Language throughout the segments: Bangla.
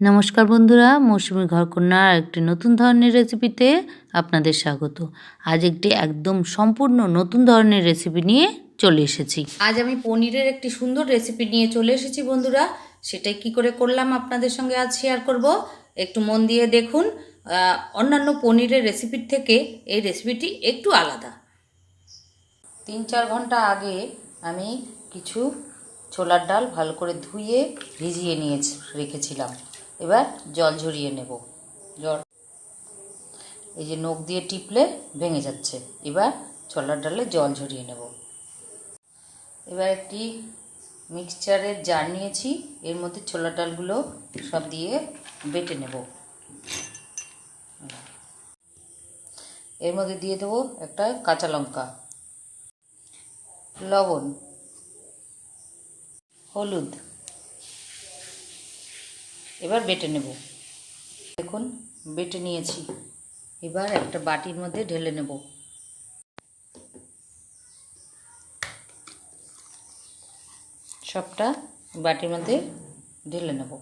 নমস্কার বন্ধুরা, মৌসুমী ঘরকন্যার একটি নতুন ধরনের রেসিপিতে আপনাদের স্বাগত। আজ একটি একদম সম্পূর্ণ নতুন ধরনের রেসিপি নিয়ে চলে এসেছি। আজ আমি পনিরের একটি সুন্দর রেসিপি নিয়ে চলে এসেছি বন্ধুরা। সেটাই কি করে করলাম আপনাদের সঙ্গে আজ শেয়ার করব। একটু মন দিয়ে দেখুন। অন্যান্য পনিরের রেসিপির থেকে এই রেসিপিটি একটু আলাদা। 3-4 ঘন্টা আগে আমি কিছু ছোলার ডাল ভালো করে ধুয়ে ভিজিয়ে নিয়ে রেখেছিলাম। এবার জল ঝরিয়ে নেব। এই যে নখ দিয়ে টিপলে ভেঙে যাচ্ছে। এবার ছোলার ডালে জল ঝরিয়ে নেব। এবার একটি মিক্সচারের জার নিয়েছি, এর মধ্যে ছোলার ডালগুলো সব দিয়ে বেটে নেব। এর মধ্যে দিয়ে দেবো একটা কাঁচা লঙ্কা, লবণ, হলুদ। এবার বেটে নেব। দেখুন বেটে নিয়েছি। এবার একটা বাটির মধ্যে ঢেলে নেব। সবটা বাটির মধ্যে ঢেলে নেব।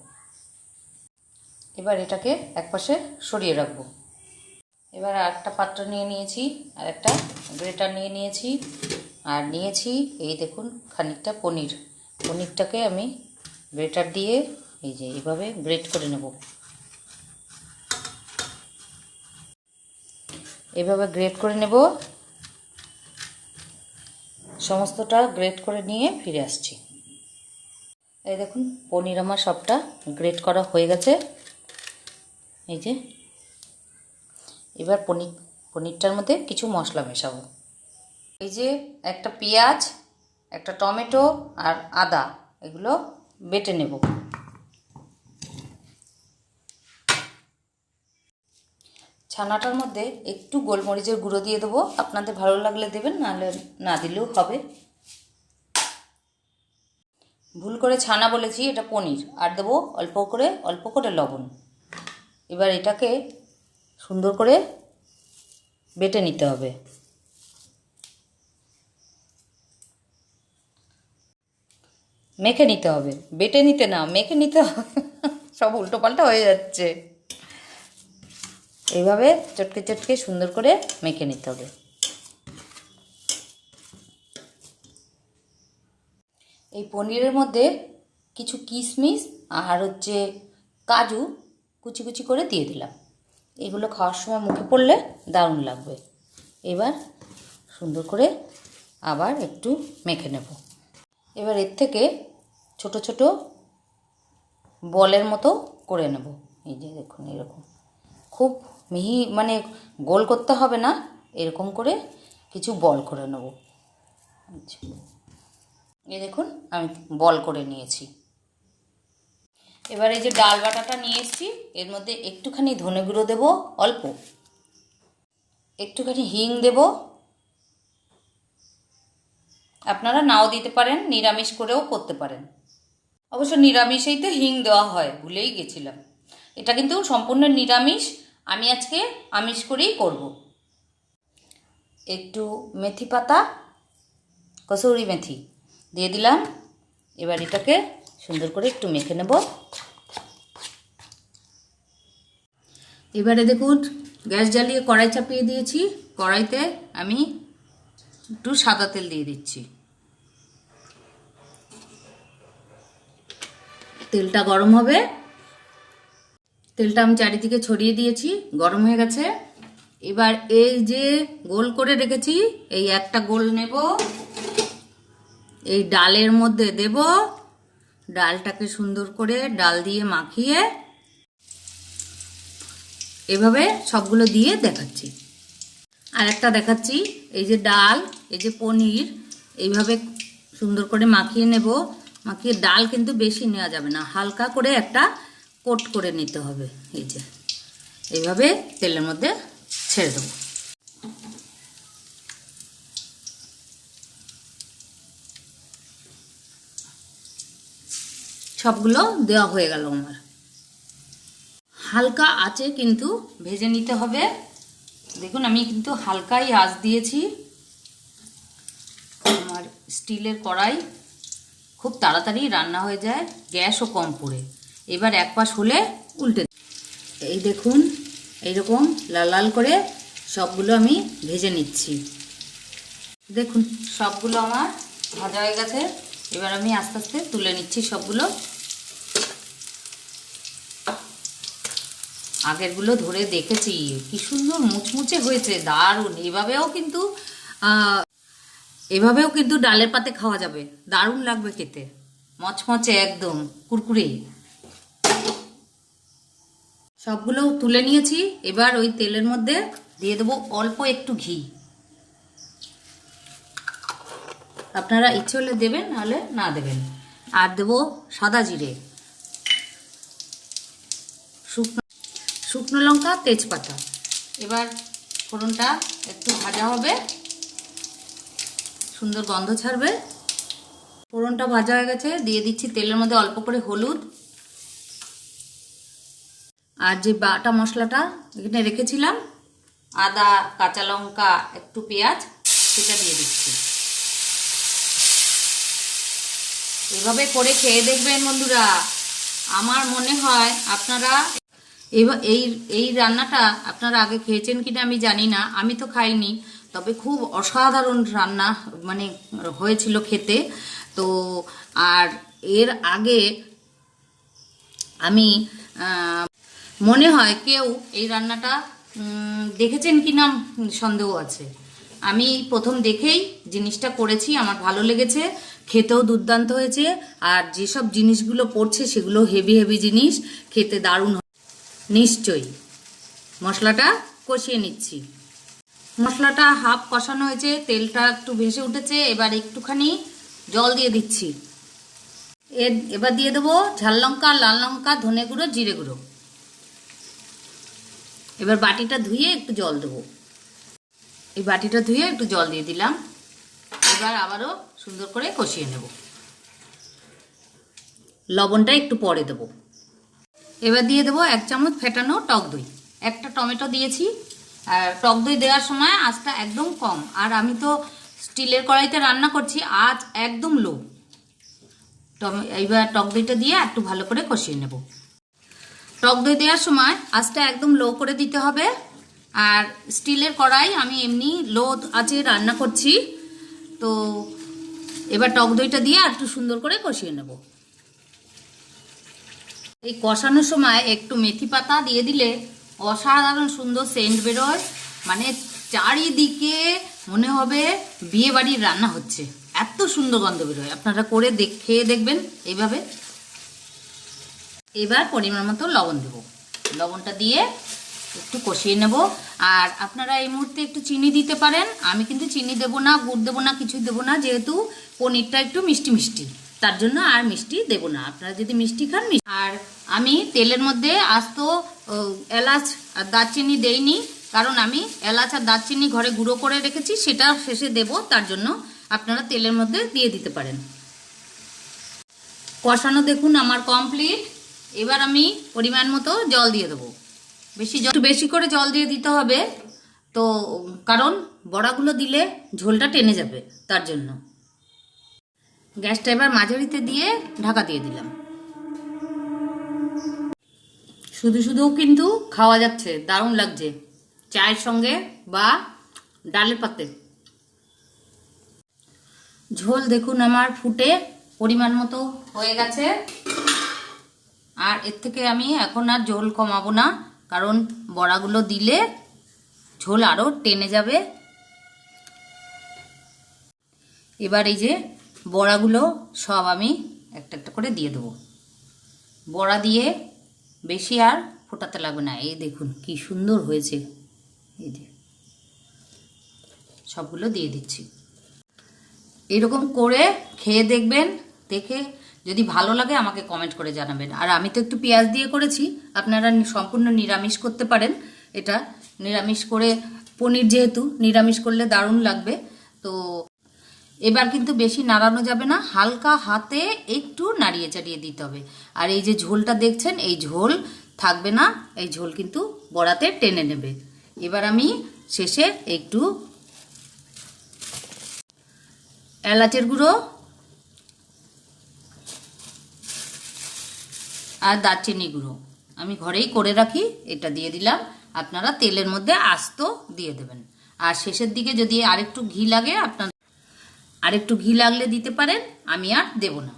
এবার এটাকে একপাশে সরিয়ে রাখবো। এবার একটা পাত্র নিয়ে নিয়েছি, আর একটা গ্রেটার নিয়ে নিয়েছি, আর নিয়েছি এই দেখুন খানিকটা পনিরটাকে আমি গ্রেটার দিয়ে এই যে এইভাবে গ্রেট করে নেব। এভাবে গ্রেট করে নেব। সমস্তটা গ্রেট করে নিয়ে ফিরে আসছি। এই দেখুন পনির আমার সবটা গ্রেট করা হয়ে গেছে। এই যে এবার পনিরটার মধ্যে কিছু মশলা মেশাবো। এই যে একটা পেঁয়াজ, একটা টমেটো আর আদা, এগুলো বেটে নেব। ছানাটার মধ্যে একটু গোলমরিচের গুঁড়ো দিয়ে দেবো। আপনাদের ভালো লাগলে দেবেন, নাহলে না দিলেও হবে। ভুল করে ছানা বলেছি, এটা পনির। আর দেবো অল্প করে লবণ। এবার এটাকে সুন্দর করে বেটে নিতে হবে। মেখে নিতে হবে, বেটে নিতে না, মেখে নিতে হবে। সব উল্টোপাল্টা হয়ে যাচ্ছে। এইভাবে চটকে চটকে সুন্দর করে মেখে নিতে হবে। এই পনিরের মধ্যে কিছু কিশমিশ আর কাজু কুচি কুচি করে দিয়ে দিলাম। এগুলো খাওয়ার সময় মুখে পড়লে দারুণ লাগবে। এবার সুন্দর করে আবার একটু মেখে নেব। এবার এর থেকে ছোট ছোট বলের মতো করে নেব। এই যে দেখুন এরকম, খুব মিহি মানে গোল করতে হবে না, এরকম করে কিছু বল করে নেব। এই দেখুন আমি বল করে নিয়েছি। এবার এই যে ডাল বাটাটা নিয়ে এসেছি, এর মধ্যে একটুখানি ধনে গুঁড়ো দেবো, অল্প একটুখানি হিং দেব। আপনারা নাও দিতে পারেন, নিরামিষ করেও করতে পারেন। অবশ্য নিরামিষেই তো হিং দেওয়া হয়, ভুলেই গেছিলাম। এটা কিন্তু সম্পূর্ণ নিরামিষ, আমি আজকে আমিষ করেই করব। একটু মেথি পাতা, কসুরি মেথি দিয়ে দিলাম। এবার এটাকে সুন্দর করে একটু মেখে নেব। এবারে দেখুন গ্যাস জ্বালিয়ে কড়াই চাপিয়ে দিয়েছি। কড়াইতে আমি একটু সাদা তেল দিয়ে দিচ্ছি। তেলটা গরম হবে। তেলটা আমি চারিদিকে ছড়িয়ে দিয়েছি, গরম হয়ে গেছে। এবার এই যে গোল করে রেখেছি, এই একটা গোল নেব, এই ডালের মধ্যে দেব। ডালটাকে সুন্দর করে ডাল দিয়ে মাখিয়ে এভাবে সবগুলো দিয়ে দেখাচ্ছি। আর একটা দেখাচ্ছি, এই যে ডাল, এই যে পনির, এইভাবে সুন্দর করে মাখিয়ে নেব। মাখিয়ে ডাল কিন্তু বেশি নেওয়া যাবে না, হালকা করে একটা কোট করে নিতে হবে। এই যে এইভাবে তেলের মধ্যে ছেড়ে দেবো। সবগুলো দেওয়া হয়ে গেল আমার। হালকা আঁচে কিন্তু ভেজে নিতে হবে। দেখুন আমি কিন্তু হালকাই আঁচ দিয়েছি। আমার স্টিলের কড়াই, খুব তাড়াতাড়ি রান্না হয়ে যায়, গ্যাসও কম পড়ে। এবার এক পাশ হলে উল্টে, এই দেখুন এইরকম লাল লাল করে সবগুলো আমি ভেজে নিচ্ছি। দেখুন সবগুলো আমার ভাজা হয়ে গেছে। এবার আমি আস্তে আস্তে তুলে নিচ্ছি সবগুলো। আগেরগুলো ধরে দেখেছি কি সুন্দর মুচমুচে হয়েছে, দারুণ। এভাবেও কিন্তু ডালের পাতে খাওয়া যাবে, দারুণ লাগবে খেতে, মচমচে একদম কুরকুরে। সবগুলো তুলে নিয়েছি। এবার ওই তেলের মধ্যে দিয়ে দেবো অল্প একটু ঘি। আপনারা ইচ্ছে হলে দেবেন, নাহলে না দেবেন। আর দেবো সাদা জিরে, শুকনো লঙ্কা, তেজপাতা। এবার ফোড়নটা একটু ভাজা হবে, সুন্দর গন্ধ ছাড়বে। ফোড়নটা ভাজা হয়ে গেছে, দিয়ে দিচ্ছি তেলের মধ্যে অল্প করে হলুদ, আর যে বাটা মশলাটা এখানে রেখেছিলাম, আদা, কাঁচা লঙ্কা, একটু পেঁয়াজ, সেটা দিয়ে দিচ্ছি। এভাবে করে খেয়ে দেখবেন বন্ধুরা। আমার মনে হয় আপনারা এই রান্নাটা আপনারা আগে খেয়েছেন কিনা আমি জানি না, আমি তো খাইনি, তবে খুব অসাধারণ রান্না মানে হয়েছিল খেতে। তো আর এর আগে আমি মনে হয় কেউ এই রান্নাটা দেখেছেন কিনা সন্দেহ আছে। আমি প্রথম দেখেই জিনিসটা করেছি, আমার ভালো লেগেছে, খেতেও দুর্দান্ত হয়েছে। আর যেসব জিনিসগুলো পড়ছে সেগুলো হেভি হেভি জিনিস, খেতে দারুণ। নিশ্চয়ই মশলাটা কষিয়ে নিচ্ছি। মশলাটা হাফ কষানো হয়েছে, তেলটা একটু ভেসে উঠেছে। এবার একটুখানি জল দিয়ে দিচ্ছি। এবার দিয়ে দেবো ঝাল লঙ্কা, লাল লঙ্কা, ধনে গুঁড়ো, জিরে গুঁড়ো। এবার বাটিটা ধুয়ে একটু জল দেবো। এই বাটিটা ধুয়ে একটু জল দিয়ে দিলাম। এবার আবারও সুন্দর করে কষিয়ে নেব। লবণটা একটু পরে দেবো। এবার দিয়ে দেবো 1 চামচ ফেটানো টক দই। একটা টমেটো দিয়েছি। আর টক দই দেওয়ার সময় আঁচটা একদম কম। আর আমি তো স্টিলের কড়াইতে রান্না করছি, আঁচ একদম লো। এইবার টক দইটা দিয়ে একটু ভালো করে কষিয়ে নেব। টক দই দেওয়ার সময় আঁচটা একদম লো করে দিতে হবে। আর স্টিলের কড়াই, আমি এমনি লো আঁচে রান্না করছি। তো এবার টক দইটা দিয়ে একটু সুন্দর করে কষিয়ে নেব। এই কষানোর সময় একটু মেথি পাতা দিয়ে দিলে অসাধারণ সুন্দর সেন্ট বেরোয়, মানে চারিদিকে মনে হবে বিয়ে বাড়ির রান্না হচ্ছে, এত সুন্দর গন্ধ বেরোয়। আপনারা করে খেয়ে দেখবেন এইভাবে। এবার পরিমাণ মতো লবণ দেব। লবণটা দিয়ে একটু কষিয়ে নেব। আর আপনারা এই মুহূর্তে একটু চিনি দিতে পারেন। আমি কিন্তু চিনি দেবো না, গুড় দেবো না, কিছুই দেবো না, যেহেতু পনিরটা একটু মিষ্টি মিষ্টি, তার জন্য আর মিষ্টি দেব না। আপনারা যদি মিষ্টি খান। আর আমি তেলের মধ্যে আস্ত এলাচ আর দারচিনি দেইনি, কারণ আমি এলাচ আর দারচিনি ঘরে গুঁড়ো করে রেখেছি, সেটা শেষে দেব, তার জন্য আপনারা তেলের মধ্যে দিয়ে দিতে পারেন। কষানো দেখুন আমার কমপ্লিট। এবার আমি পরিমাণ মতো জল দিয়ে দেবো। একটু বেশি করে জল দিয়ে দিতে হবে, তো কারণ বড়াগুলো দিলে ঝোলটা টেনে যাবে, তার জন্য। গ্যাসটা এবার মাঝারিতে দিয়ে ঢাকা দিয়ে দিলাম। শুধু শুধুও কিন্তু খাওয়া যাচ্ছে, দারুণ লাগছে চায়ের সঙ্গে বা ডালের পাতে। ঝোল দেখুন আমার ফুটে পরিমাণ মতো হয়ে গেছে। আর এর থেকে আমি এখন আর ঝোল কমাবো না, কারণ বড়াগুলো দিলে ঝোল আরও টেনে যাবে। এবার এই যে বড়াগুলো সব আমি একটা একটা করে দিয়ে দেবো। বড়া দিয়ে বেশি আর ফোটাতে লাগবে না। এই দেখুন কি সুন্দর হয়েছে। এই যে সবগুলো দিয়ে দিচ্ছি। এরকম করে খেয়ে দেখবেন, দেখে যদি ভালো লাগে আমাকে কমেন্ট করে জানাবেন। আর আমি তো একটু পেঁয়াজ দিয়ে করেছি, আপনারা সম্পূর্ণ নিরামিষ করতে পারেন। এটা নিরামিষ করে, পনির যেহেতু নিরামিষ করলে দারুণ লাগবে। তো এবার কিন্তু বেশি নাড়ানো যাবে না, হালকা হাতে একটু নাড়িয়ে চাড়িয়ে দিতে হবে। আর এই যে ঝোলটা দেখছেন, এই ঝোল থাকবে না, এই ঝোল কিন্তু বড়াতে টেনে নেবে। এবার আমি শেষে একটু এলাচের গুঁড়ো, আর দারচিনি গুঁড়ো আমি ঘরেই করে রাখি, এটা দিয়ে দিলাম। আপনারা তেলের মধ্যে আস্ত দিয়ে দেবেন। আর শেষের দিকে যদি আরেকটু ঘি লাগে, আপনার আরেকটু ঘি লাগলে দিতে পারেন, আমি আর দেব না।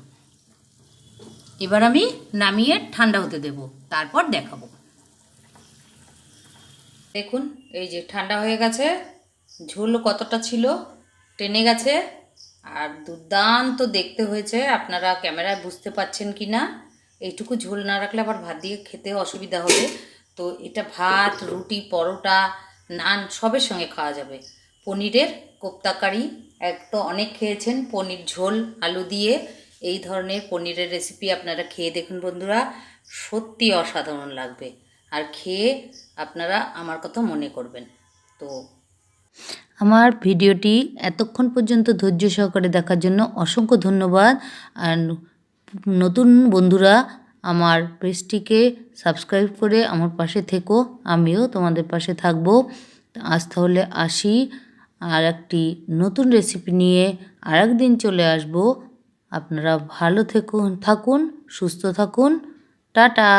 এবার আমি নামিয়ে ঠান্ডা হতে দেব, তারপর দেখাবো। দেখুন এই যে ঠান্ডা হয়ে গেছে, ঝোল কতটা ছিল, টেনে গেছে, আর দুর্দান্ত দেখতে হয়েছে। আপনারা ক্যামেরায় বুঝতে পারছেন কি না, এইটুকু ঝোল না রাখলে আবার ভাত দিয়ে খেতে অসুবিধা হবে। তো এটা ভাত, রুটি, পরোটা, নান সবের সঙ্গে খাওয়া যাবে। পনিরের কোপ্তাকারি এক তো অনেক খেয়েছেন, পনির ঝোল আলু দিয়ে। এই ধরনের পনিরের রেসিপি আপনারা খেয়ে দেখুন বন্ধুরা, সত্যি অসাধারণ লাগবে। আর খেয়ে আপনারা আমার কথা মনে করবেন। তো আমার ভিডিওটি এতক্ষণ পর্যন্ত ধৈর্য সহকারে দেখার জন্য অসংখ্য ধন্যবাদ। আর নতুন বন্ধুরা আমার পেজটিকে সাবস্ক্রাইব করে আমার পাশে থেকো, আমিও তোমাদের পাশে থাকবো। আজ তাহলে আসি, আর একটি নতুন রেসিপি নিয়ে আর একদিন চলে আসব। আপনারা ভালো থাকুন, সুস্থ থাকুন, টাটা।